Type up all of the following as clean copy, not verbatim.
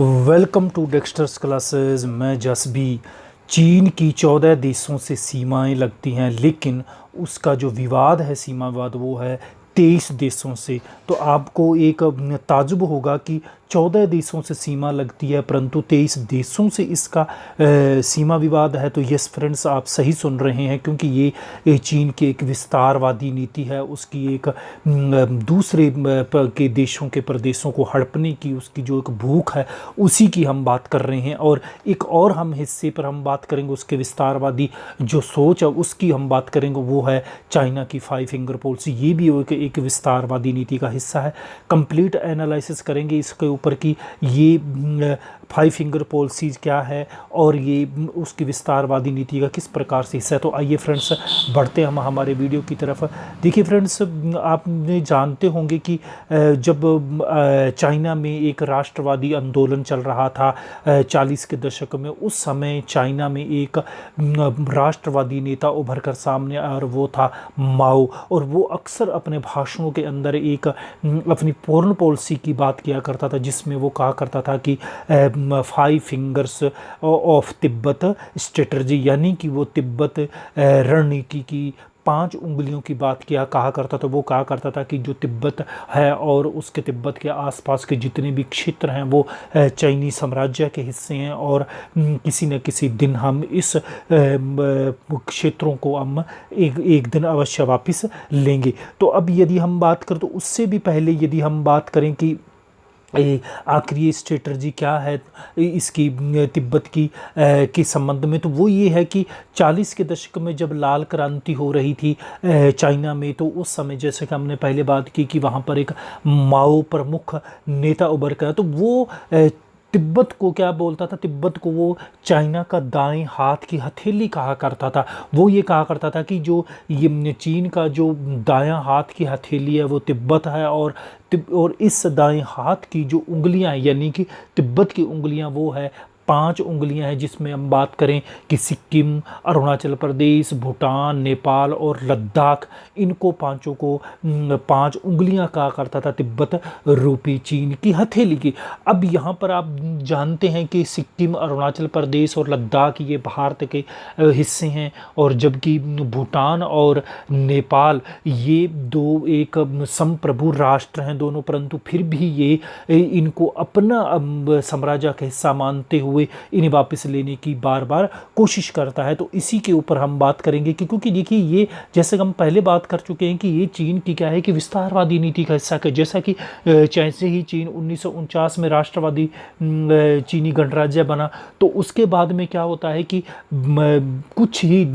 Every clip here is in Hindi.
Welcome to Dexters classes. मैं जसबी। चीन की 14 देशों से सीमाएं लगती हैं, लेकिन उसका जो विवाद है, सीमा विवाद, वो है 23 देशों से। तो आपको एक ताज्जुब होगा कि 14 देशों से सीमा लगती है परंतु 23 देशों से इसका सीमा विवाद है। तो यस फ्रेंड्स, आप सही सुन रहे हैं, क्योंकि ये चीन की एक विस्तारवादी नीति है। उसकी एक दूसरे के देशों के प्रदेशों को हड़पने की उसकी जो एक भूख है, उसी की हम बात कर रहे हैं। और एक और हम हिस्से पर हम बात करेंगे, उसके विस्तारवादी जो सोच है उसकी हम बात करेंगे, वो है चाइना की 5 फिंगर पॉलिसी। ये भी एक विस्तारवादी नीति का हिस्सा है। कंप्लीट एनालिसिस करेंगे इसके ऊपर कि ये 5 फिंगर पॉलिसीज क्या है और ये उसकी विस्तारवादी नीति का किस प्रकार से हिस्सा है। तो आइए फ्रेंड्स, बढ़ते हम हमारे वीडियो की तरफ। देखिए फ्रेंड्स, आपने जानते होंगे कि जब चाइना में एक राष्ट्रवादी आंदोलन चल रहा था 40 के दशक में, उस समय चाइना में एक राष्ट्रवादी नेता उभर कर सामने आया और वो था माओ। और वो अक्सर अपने भाषणों के अंदर एक अपनी फॉरेन पॉलिसी की बात किया करता था, जिसमें वो कहा करता था कि 5 फिंगर्स ऑफ तिब्बत स्ट्रेटजी, यानी कि वो तिब्बत रणनीति की 5 उंगलियों की बात कहा करता था। वो कहा करता था कि जो तिब्बत है और उसके तिब्बत के आसपास के जितने भी क्षेत्र हैं वो चाइनीज साम्राज्य के हिस्से हैं, और किसी न किसी दिन हम इस क्षेत्रों को हम एक दिन अवश्य वापस लेंगे। तो अब यदि हम बात करें, तो उससे भी पहले यदि हम बात करें कि आखिरी स्ट्रेटजी क्या है इसकी तिब्बत की के संबंध में, तो वो ये है कि 40 के दशक में जब लाल क्रांति हो रही थी चाइना में, तो उस समय जैसे कि हमने पहले बात की कि वहाँ पर एक माओ प्रमुख नेता उभर कर, तो वो तिब्बत को क्या बोलता था, तिब्बत को वो चाइना का दाएं हाथ की हथेली कहा करता था। वो ये कहा करता था कि जो ये चीन का जो दायां हाथ की हथेली है वो तिब्बत है, और इस दाएं हाथ की जो उंगलियां हैं, यानी कि तिब्बत की उंगलियां, वो है 5 उंगलियां हैं, जिसमें हम बात करें कि सिक्किम, अरुणाचल प्रदेश, भूटान, नेपाल और लद्दाख, इनको पांचों को 5 उंगलियां कहा करता था तिब्बत रूपी चीन की हथेली की। अब यहाँ पर आप जानते हैं कि सिक्किम, अरुणाचल प्रदेश और लद्दाख ये भारत के हिस्से हैं, और जबकि भूटान और नेपाल ये दो एक संप्रभु राष्ट्र हैं दोनों, परंतु फिर भी ये इनको अपना साम्राज्य का हिस्सा मानते हुए इन्हें वापस लेने की बार बार कोशिश करता है। तो इसी के ऊपर हम बात करेंगे कि क्योंकि देखिए, ये जैसे हम पहले बात कर चुके हैं कि ये चीन की क्या है कि विस्तारवादी नीति का हिस्सा है। जैसा कि जैसे ही चीन 1949 में राष्ट्रवादी चीनी गणराज्य बना, तो उसके बाद में क्या होता है कि कुछ ही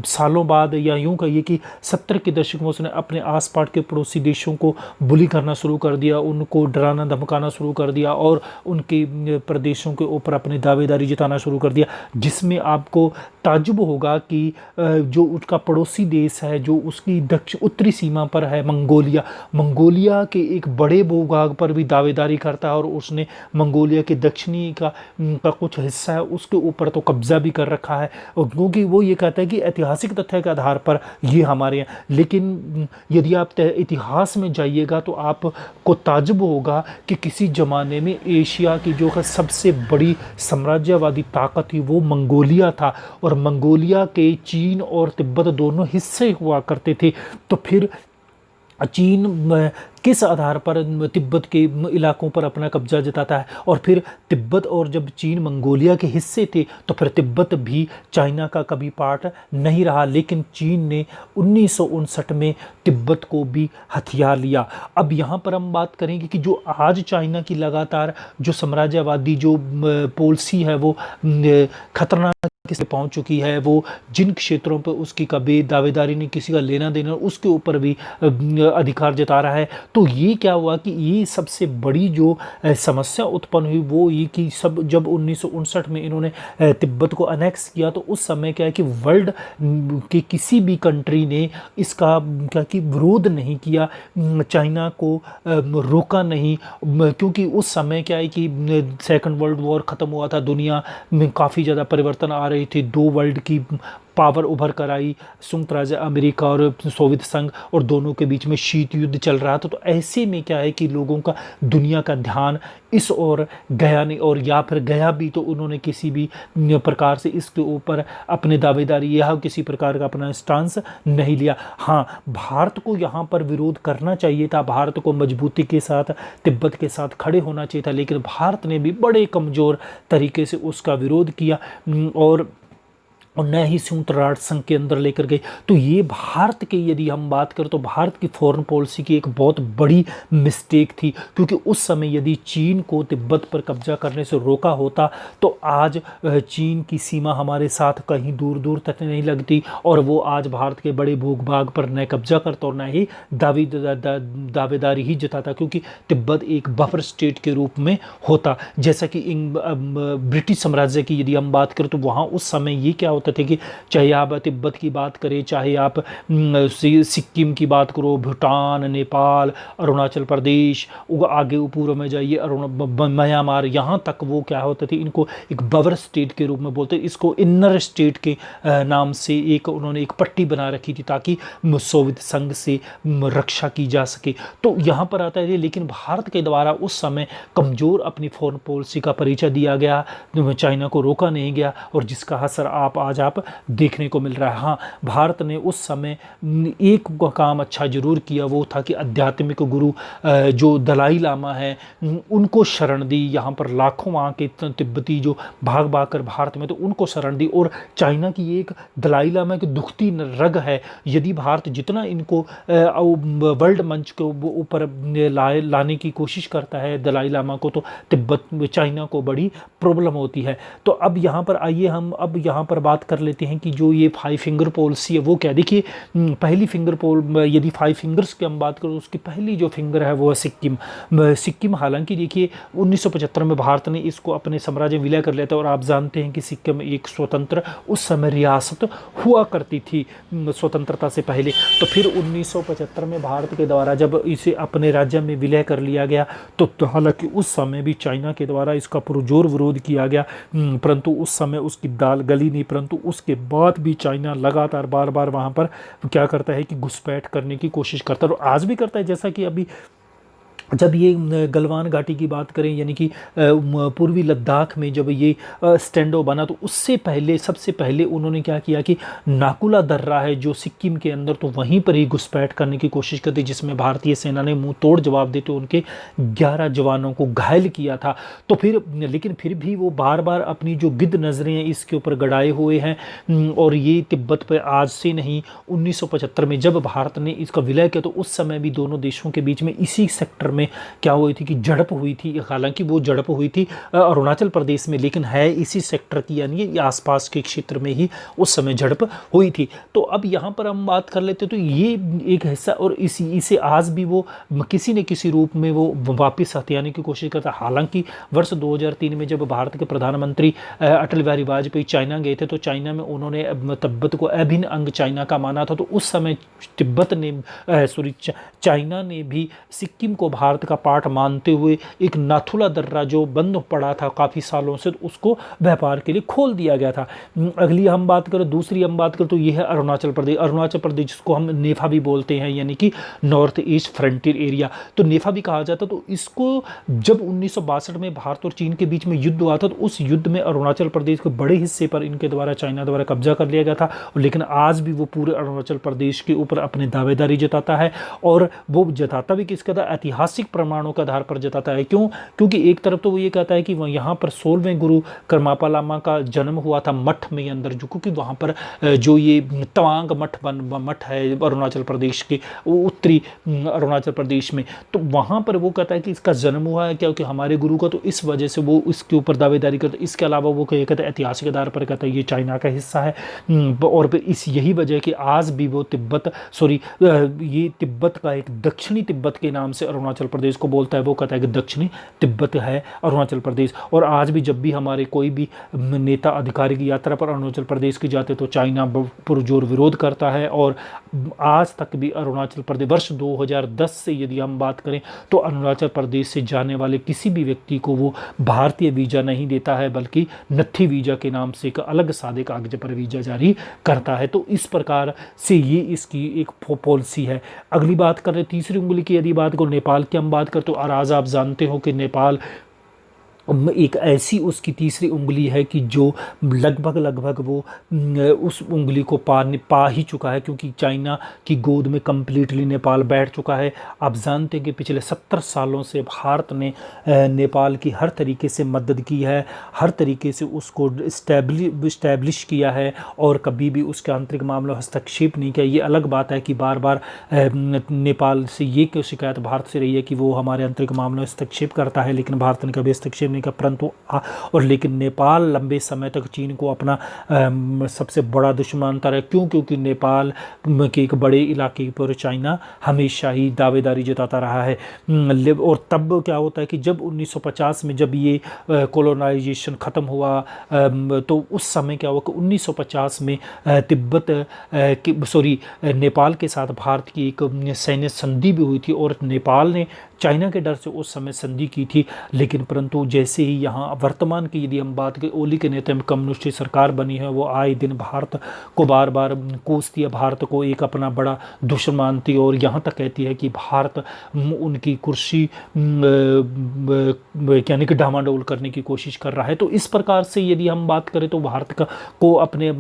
सालों बाद, या यूं कहिए कि 70 के दशक में उसने अपने आसपास के पड़ोसी देशों को बुली करना शुरू कर दिया, उनको डराना धमकाना शुरू कर दिया, और उनके प्रदेशों के ऊपर अपनी दावेदारी जताना शुरू कर दिया, जिसमें आपको ताज्जुब होगा कि जो उसका पड़ोसी देश है, जो उसकी दक्षिण उत्तरी सीमा पर है, मंगोलिया के एक बड़े भूभाग पर भी दावेदारी करता है, और उसने मंगोलिया के दक्षिणी का कुछ हिस्सा है उसके ऊपर तो कब्जा भी कर रखा है, क्योंकि वो ये कहता है कि ऐतिहासिक तथ्य के आधार पर ये हमारे यहाँ। लेकिन यदि आप इतिहास में जाइएगा तो आपको ताज्जुब होगा कि किसी ज़माने में एशिया की जो सबसे बड़ी साम्राज्यवादी ताकत थी वो मंगोलिया था, और मंगोलिया के चीन और तिब्बत दोनों हिस्से हुआ करते थे। तो फिर चीन किस आधार पर तिब्बत के इलाकों पर अपना कब्जा जताता है, और फिर तिब्बत और जब चीन मंगोलिया के हिस्से थे तो फिर तिब्बत भी चाइना का कभी पार्ट नहीं रहा, लेकिन चीन ने 1959 में तिब्बत को भी हथिया लिया। अब यहाँ पर हम बात करेंगे कि जो आज चाइना की लगातार जो साम्राज्यवादी जो पॉलिसी है वो खतरनाक किसे पहुंच चुकी है, वो जिन क्षेत्रों पर उसकी कभी दावेदारी नहीं, किसी का लेना देना, उसके ऊपर भी अधिकार जता रहा है। तो ये क्या हुआ कि ये सबसे बड़ी जो समस्या उत्पन्न हुई वो ये कि जब 1959 में इन्होंने तिब्बत को अनेक्स किया, तो उस समय क्या है कि वर्ल्ड के किसी भी कंट्री ने इसका क्या कि विरोध नहीं किया, चाइना को रोका नहीं, क्योंकि उस समय क्या है कि सेकंड वर्ल्ड वॉर ख़त्म हुआ था, दुनिया में काफ़ी ज़्यादा परिवर्तन आ रही थी, 2 वर्ल्ड की पावर उभर कर आई, संयुक्त राज्य अमेरिका और सोवियत संघ, और दोनों के बीच में शीत युद्ध चल रहा था। तो ऐसे में क्या है कि लोगों का, दुनिया का ध्यान इस ओर गया नहीं, और या फिर गया भी तो उन्होंने किसी भी प्रकार से इसके ऊपर अपने दावेदारी या किसी प्रकार का अपना स्टांस नहीं लिया। हाँ, भारत को यहाँ पर विरोध करना चाहिए था, भारत को मजबूती के साथ तिब्बत के साथ खड़े होना चाहिए था, लेकिन भारत ने भी बड़े कमज़ोर तरीके से उसका विरोध किया और न ही संयुक्त राष्ट्र संघ के अंदर लेकर गए। तो ये भारत के, यदि हम बात करें तो भारत की फॉरेन पॉलिसी की एक बहुत बड़ी मिस्टेक थी, क्योंकि उस समय यदि चीन को तिब्बत पर कब्जा करने से रोका होता तो आज चीन की सीमा हमारे साथ कहीं दूर दूर तक नहीं लगती, और वो आज भारत के बड़े भूभाग पर न कब्जा करता और न ही दावेदारी ही जताता, क्योंकि तिब्बत एक बफर स्टेट के रूप में होता। जैसा कि ब्रिटिश साम्राज्य की यदि हम बात करें तो वहाँ उस समय ये क्या होता था कि चाहे आप तिब्बत की बात करें, चाहे आप सिक्किम की बात करो, भूटान, नेपाल, अरुणाचल प्रदेश, आगे पूर्व में जाइए म्यांमार, यहाँ तक वो क्या होते थे, इनको एक बफर स्टेट के रूप में बोलते, इसको इनर स्टेट के नाम से एक उन्होंने एक पट्टी बना रखी थी ताकि सोवियत संघ से रक्षा की जा सके। तो यहाँ पर आता है, लेकिन भारत के द्वारा उस समय कमज़ोर अपनी फॉरेन पॉलिसी का परिचय दिया गया, चाइना को रोका नहीं गया, और जिसका असर आज आप देखने को मिल रहा है। हाँ, भारत ने उस समय एक काम अच्छा जरूर किया, वो था कि आध्यात्मिक गुरु जो दलाई लामा है उनको शरण दी। यहाँ पर लाखों वहाँ के तिब्बती जो भाग भाग कर भारत में, तो उनको शरण दी। और चाइना की एक दलाई लामा की दुखती रग है, यदि भारत जितना इनको वर्ल्ड मंच के ऊपर लाने की कोशिश करता है दलाई लामा को, तो तिब्बत चाइना को बड़ी प्रॉब्लम होती है। तो अब यहाँ पर आइए हम अब यहाँ पर बात कर लेते हैं कि जो ये 5 फिंगर पॉलिसी है वो क्या। देखिए, पहली फिंगर यदि 5 फिंगर्स की हम बात करें, उसकी पहली जो फिंगर है वो है सिक्किम। सिक्किम, हालांकि देखिए 1975 में भारत ने इसको अपने साम्राज्य में विलय कर लिया था, और आप जानते हैं कि सिक्किम एक स्वतंत्र उस समय रियासत हुआ करती थी स्वतंत्रता से पहले। तो फिर 1975 में भारत के द्वारा जब इसे अपने राज्य में विलय कर लिया गया, तो हालांकि उस समय भी चाइना के द्वारा इसका पुरजोर विरोध किया गया, परंतु उस समय उसकी दाल गली नहीं। परंतु उसके बाद भी चाइना लगातार बार बार वहाँ पर क्या करता है कि घुसपैठ करने की कोशिश करता है, और आज भी करता है। जैसा कि अभी जब ये गलवान घाटी की बात करें, यानी कि पूर्वी लद्दाख में जब ये स्टैंडो बना, तो उससे पहले सबसे पहले उन्होंने क्या किया कि नाकुला दर्रा है जो सिक्किम के अंदर, तो वहीं पर ही घुसपैठ करने की कोशिश की थी, जिसमें भारतीय सेना ने मुंह तोड़ जवाब देते उनके 11 जवानों को घायल किया था। तो लेकिन फिर भी वो बार बार अपनी जो गिद्ध नज़रें हैं इसके ऊपर गड़ाए हुए हैं, और ये तिब्बत पर आज से नहीं, 1975 में जब भारत ने इसका विलय किया, तो उस समय भी दोनों देशों के बीच में इसी सेक्टर में क्या हुई थी कि झड़प हुई थी। हालांकि वो झड़प हुई थी अरुणाचल प्रदेश में, लेकिन है इसी सेक्टर की, यानी आसपास के क्षेत्र में ही उस समय झड़प हुई थी। तो अब यहाँ पर हम बात कर लेते, तो ये एक हिस्सा, और इसे आज भी वो किसी न किसी रूप में वो वापस हथियाने की कोशिश करता। हालांकि वर्ष 2003 में जब भारत के प्रधानमंत्री अटल बिहारी वाजपेयी चाइना गए थे, तो चाइना में उन्होंने तिब्बत को अभिन्न अंग चाइना का माना था। तो उस समय चाइना ने भी सिक्किम को भारत का पार्ट मानते हुए एक नाथुला दर्रा जो बंद पड़ा था काफ़ी सालों से, तो उसको व्यापार के लिए खोल दिया गया था। अगली हम बात करें, दूसरी हम बात करें, तो ये है अरुणाचल प्रदेश। अरुणाचल प्रदेश जिसको हम नेफा भी बोलते हैं, यानी कि नॉर्थ ईस्ट फ्रंटियर एरिया, तो नेफा भी कहा जाता। तो इसको जब 1962 में भारत और चीन के बीच में युद्ध हुआ था, तो उस युद्ध में अरुणाचल प्रदेश के बड़े हिस्से पर इनके द्वारा चाइना द्वारा कब्जा कर लिया गया था। लेकिन आज भी वो पूरे अरुणाचल प्रदेश के ऊपर अपनी दावेदारी जताता है, और वो जताता भी किसका था, ऐतिहासिक प्रमाणों के आधार पर जताता है। क्यों? क्योंकि एक तरफ तो वो ये कहता है कि यहाँ पर 16वें गुरु करमापा लामा का जन्म हुआ था मठ में अंदर, जो क्योंकि वहाँ पर जो ये तवांग मठ है अरुणाचल प्रदेश के उत्तरी अरुणाचल प्रदेश में, तो वहाँ पर वो कहता है कि इसका जन्म हुआ है क्योंकि हमारे गुरु का, तो इस वजह से वो इसके ऊपर दावेदारी करता है। इसके अलावा वो कहता है ऐतिहासिक आधार पर कहता है ये चाइना का हिस्सा है, और फिर यही वजह कि आज भी वो ये तिब्बत का एक दक्षिणी तिब्बत के नाम से अरुणाचल अरुणाचल प्रदेश को बोलता है वो कहता है कि दक्षिणी तिब्बत है अरुणाचल प्रदेश। और आज भी जब भी हमारे कोई भी नेता अधिकारी की यात्रा पर अरुणाचल प्रदेश की जाते तो चाइना पुरजोर विरोध करता है। और आज तक भी अरुणाचल प्रदेश वर्ष 2010 से यदि हम बात करें तो अरुणाचल प्रदेश से जाने वाले किसी भी व्यक्ति को वो भारतीय वीज़ा नहीं देता है, बल्कि नत्थी वीज़ा के नाम से एक अलग सादे कागज पर वीज़ा जारी करता है। तो इस प्रकार से ये इसकी एक पॉलिसी है। अगली बात करें तीसरी उंगली की, यदि बात को नेपाल की हम बात करें तो आज आप जानते हो कि नेपाल एक ऐसी उसकी तीसरी उंगली है कि जो लगभग वो उस उंगली को पा ही चुका है, क्योंकि चाइना की गोद में कम्प्लीटली नेपाल बैठ चुका है। आप जानते हैं कि पिछले 70 सालों से भारत ने नेपाल की हर तरीके से मदद की है, हर तरीके से उसको इस्टेब्लिश किया है और कभी भी उसके आंतरिक मामलों हस्तक्षेप नहीं किया। ये अलग बात है कि बार बार नेपाल से ये क्यों शिकायत भारत से रही है कि वो हमारे आंतरिक मामलों हस्तक्षेप करता है, लेकिन भारत ने कभी हस्तक्षेप का परंतु और लेकिन नेपाल लंबे समय तक चीन को अपना सबसे बड़ा दुश्मन मानता रहा। क्यों? क्योंकि नेपाल के एक बड़े इलाके पर चाइना हमेशा ही दावेदारी जताता रहा है। और तब क्या होता है कि जब 1950 में जब ये कॉलोनाइजेशन ख़त्म हुआ तो उस समय क्या हुआ कि 1950 में नेपाल के साथ भारत की एक सैन्य संधि भी हुई थी और नेपाल ने चाइना के डर से उस समय संधि की थी। लेकिन परंतु जैसे ही यहाँ वर्तमान की यदि हम बात करें, ओली के नेतृत्व में कम्युनिस्ट सरकार बनी है, वो आए दिन भारत को बार बार कोसती है, भारत को एक अपना बड़ा दुश्मन मानती है और यहाँ तक कहती है कि भारत उनकी कुर्सी यानी कि डामाडोल करने की कोशिश कर रहा है। तो इस प्रकार से यदि हम बात करें तो भारत को अपने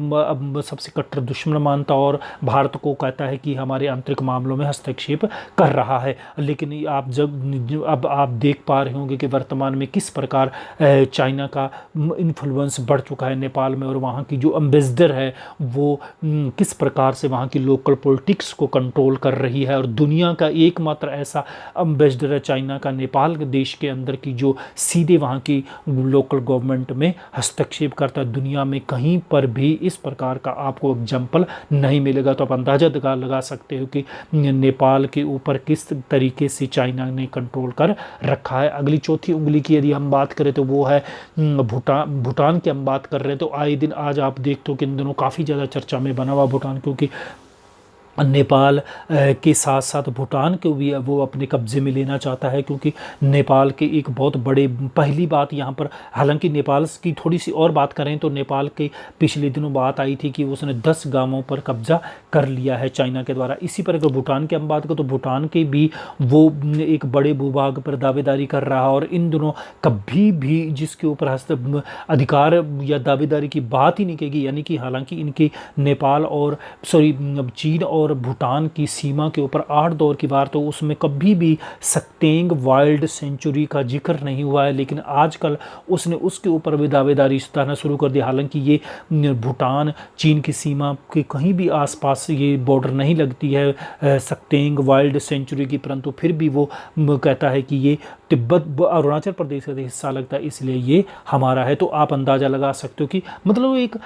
सबसे कट्टर दुश्मन मानता और भारत को कहता है कि हमारे आंतरिक मामलों में हस्तक्षेप कर रहा है। लेकिन अब आप देख पा रहे होंगे कि वर्तमान में किस प्रकार चाइना का इन्फ्लुएंस बढ़ चुका है नेपाल में, और वहाँ की जो एम्बेसडर है वो किस प्रकार से वहाँ की लोकल पॉलिटिक्स को कंट्रोल कर रही है। और दुनिया का एकमात्र ऐसा एम्बेसडर है चाइना का नेपाल देश के अंदर की जो सीधे वहाँ की लोकल गवर्नमेंट में हस्तक्षेप करता है। दुनिया में कहीं पर भी इस प्रकार का आपको एग्जाम्पल नहीं मिलेगा। तो आप अंदाजा लगा सकते हो कि नेपाल के ऊपर किस तरीके से चाइना ने कंट्रोल कर रखा है। अगली चौथी उंगली की यदि हम बात करें तो वो है भूटान की हम बात कर रहे हैं। तो आए दिन आज आप देखते हो कि इन दिनों काफ़ी ज़्यादा चर्चा में बना हुआ भूटान, क्योंकि नेपाल के साथ साथ भूटान को भी वो अपने कब्ज़े में लेना चाहता है, क्योंकि नेपाल के एक बहुत बड़े पहली बात यहाँ पर, हालांकि नेपाल की थोड़ी सी और बात करें तो नेपाल के पिछले दिनों बात आई थी कि उसने 10 गांवों पर कब्जा कर लिया है चाइना के द्वारा। इसी पर अगर भूटान की हम बात करें तो भूटान के भी वो एक बड़े भूभाग पर दावेदारी कर रहा है और इन दिनों कभी भी जिसके ऊपर अधिकार या दावेदारी की बात ही नहीं कहेगी। यानी कि हालांकि इनके नेपाल और चीन और भूटान की सीमा के ऊपर 8 दौर की बार तो उसमें कभी भी सक्तेंग वाइल्ड सेंचुरी का जिक्र नहीं हुआ है, लेकिन आजकल उसने उसके ऊपर भी दावेदारी जताना शुरू कर दिया। हालांकि ये भूटान चीन की सीमा के कहीं भी आसपास ये बॉर्डर नहीं लगती है सक्तेंग वाइल्ड सेंचुरी की, परंतु फिर भी वो कहता है कि ये तिब्बत अरुणाचल प्रदेश का हिस्सा लगता है, इसलिए ये हमारा है। तो आप अंदाज़ा लगा सकते हो कि मतलब एक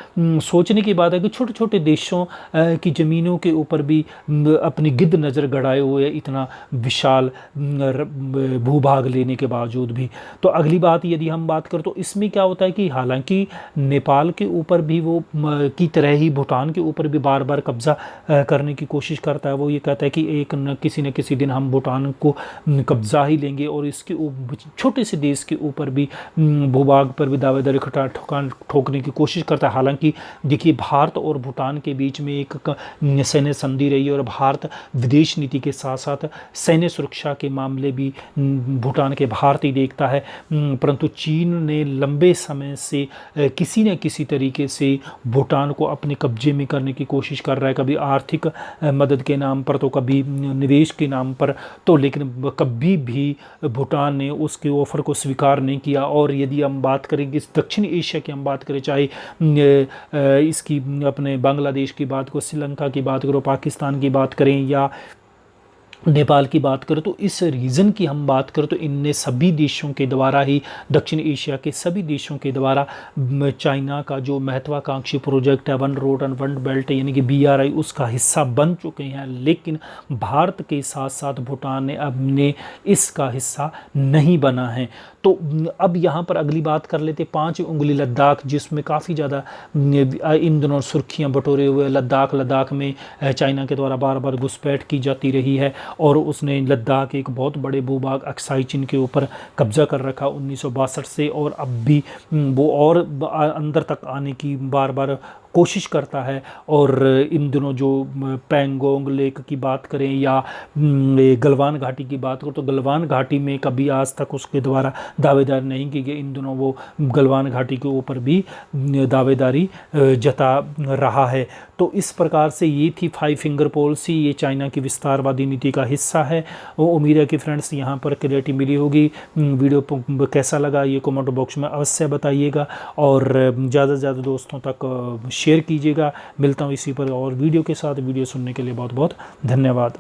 सोचने की बात है कि छोटे छोटे देशों की ज़मीनों के ऊपर भी अपनी गिद्ध नज़र गड़ाए हुए इतना विशाल भूभाग लेने के बावजूद भी। तो अगली बात यदि हम बात करें तो इसमें क्या होता है कि हालांकि नेपाल के ऊपर भी वो की तरह ही भूटान के ऊपर भी बार बार कब्ज़ा करने की कोशिश करता है। वो ये कहता है कि एक न किसी दिन हम भूटान को कब्ज़ा ही लेंगे और इसके छोटे से देश के ऊपर भी भूभाग पर भी दावेदारी ठोकने की कोशिश करता है। हालांकि देखिए भारत और भूटान के बीच में एक सैन्य संधि रही है और भारत विदेश नीति के साथ साथ सैन्य सुरक्षा के मामले भी भूटान के भारत ही देखता है, परंतु चीन ने लंबे समय से किसी न किसी तरीके से भूटान को अपने कब्जे में करने की कोशिश कर रहा है, कभी आर्थिक मदद के नाम पर तो कभी निवेश के नाम पर, तो लेकिन कभी भी भूटान ने उसके ऑफर को स्वीकार नहीं किया। और यदि हम बात करें कि दक्षिण एशिया की हम बात करें, चाहे इसकी अपने बांग्लादेश की बात करो, श्रीलंका की बात करो, पाकिस्तान की बात करें या नेपाल की बात करें तो इस रीजन की हम बात करें तो इनने सभी देशों के द्वारा ही, दक्षिण एशिया के सभी देशों के द्वारा चाइना का जो महत्वाकांक्षी प्रोजेक्ट है one road and one belt यानी कि BRI, उसका हिस्सा बन चुके हैं। लेकिन भारत के साथ साथ भूटान ने अपने इसका हिस्सा नहीं बना है। तो अब यहाँ पर अगली बात कर लेते 5 उंगली लद्दाख, जिसमें काफ़ी ज़्यादा इन दिनों सुर्खियाँ बटोरे हुए लद्दाख में चाइना के द्वारा बार बार घुसपैठ की जाती रही है और उसने लद्दाख एक बहुत बड़े भूभाग अक्साई चीन के ऊपर कब्जा कर रखा 1962 से, और अब भी वो और अंदर तक आने की बार बार कोशिश करता है। और इन दिनों जो पैंगोंग लेक की बात करें या गलवान घाटी की बात करें तो गलवान घाटी में कभी आज तक उसके द्वारा दावेदारी नहीं की गई। इन दिनों वो गलवान घाटी के ऊपर भी दावेदारी जता रहा है। तो इस प्रकार से ये थी 5 फिंगर पॉलिसी, ये चाइना की विस्तारवादी नीति का हिस्सा है। वो उम्मीद है कि फ्रेंड्स यहाँ पर क्लैरिटी मिली होगी। वीडियो कैसा लगा ये कमेंट बॉक्स में अवश्य बताइएगा और ज़्यादा से ज़्यादा दोस्तों तक शेयर कीजिएगा। मिलता हूँ इसी पर और वीडियो के साथ। वीडियो सुनने के लिए बहुत बहुत धन्यवाद।